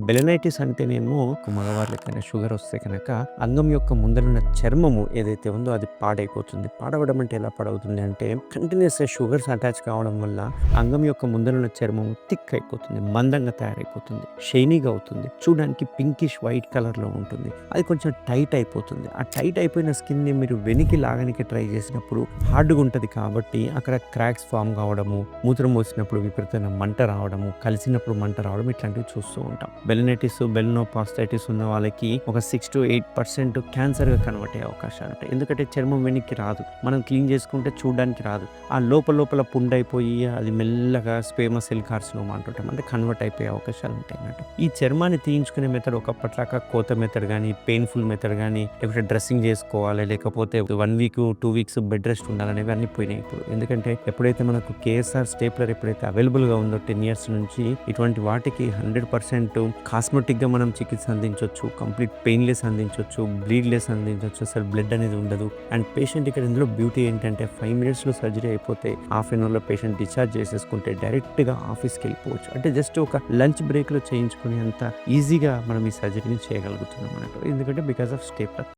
Balanitis అంటేనేమో మగవాళ్ళకైనా sugar వస్తే కనుక అంగం యొక్క ముందరున్న చర్మము ఏదైతే ఉందో అది పాడైపోతుంది. పాడవడం అంటే ఎలా పాడవుతుంది అంటే కంటిన్యూస్‌గా షుగర్స్ అటాచ్ కావడం వల్ల అంగం యొక్క ముందరున్న చర్మము థిక్ అయిపోతుంది. మందంగా తయారైపోతుంది. షైనీగా అవుతుంది. చూడడానికి పింకిష్ వైట్ కలర్‌లో ఉంటుంది. అది కొంచెం టైట్ అయిపోతుంది. ఆ టైట్ అయిపోయిన స్కిన్‌ని మీరు వెనక్కి లాగడానికి ట్రై చేసినప్పుడు హార్డ్‌గా ఉంటది కాబట్టి అక్కడ క్రాక్స్ ఫార్మ్ కావడము, మూత్రం పోసినప్పుడు విపరీతమైన మంట రావడము, కలిసినప్పుడు మంట రావడం ఇట్లాంటివి చూస్తూ ఉంటాం. బెలనైటిస్, బెలినోపాస్టైటిస్ ఉన్న వాళ్ళకి ఒక 6-8% క్యాన్సర్‌గా కన్వర్ట్ అయ్యే అవకాశాలు ఉంటాయి. ఎందుకంటే చర్మం వెనక్కి రాదు. మనం క్లీన్ చేసుకుంటే చూడడానికి రాదు. ఆ లోపల పుండైపోయి అది మెల్లగా స్క్వేమస్ సెల్ కార్సినోమా అంటుంటాం. అంటే కన్వర్ట్ అయిపోయే అవకాశాలు ఉంటాయి అన్నట్టు. ఈ చర్మాన్ని తీయించుకునే మెథడ్ ఒకప్పట్లాగా కోత మెథడ్ గానీ, పెయిన్‌ఫుల్ మెథడ్ గానీ, లేకపోతే డ్రెస్సింగ్ చేసుకోవాలి, లేకపోతే 1 వీక్, 2 వీక్స్ బెడ్ రెస్ట్ ఉండాలనేవి అన్నీ పోయినాయి ఇప్పుడు. ఎందుకంటే ఎప్పుడైతే మనకు కేఎస్ఆర్ స్టేప్లర్ ఎప్పుడైతే అవైలబుల్‌గా ఉందో 10 ఇయర్స్ నుంచి ఇటువంటి వాటికి 100% కాస్మెటిక్‌గా మనం చికిత్స అందించొచ్చు. Complete painless అందించొచ్చు. బ్లీడ్‌లెస్ అందించొచ్చు. అసలు బ్లడ్ అనేది ఉండదు. అండ్ పేషెంట్ ఇక్కడ ఇందులో బ్యూటీ ఏంటంటే 5 మినిట్స్‌లో సర్జరీ అయిపోతే హాఫ్ ఎన్ అవర్‌లో పేషెంట్ డిశ్చార్జ్ చేసేసుకుంటే డైరెక్ట్‌గా ఆఫీస్‌కి వెళ్ళిపోవచ్చు. అంటే జస్ట్ ఒక లంచ్ బ్రేక్‌లో చేయించుకునే అంత ఈజీగా మనం ఈ సర్జరీని చేయగలుగుతున్నాం అన్నట్టు. ఎందుకంటే బికాస్ ఆఫ్ స్టేప్లర్.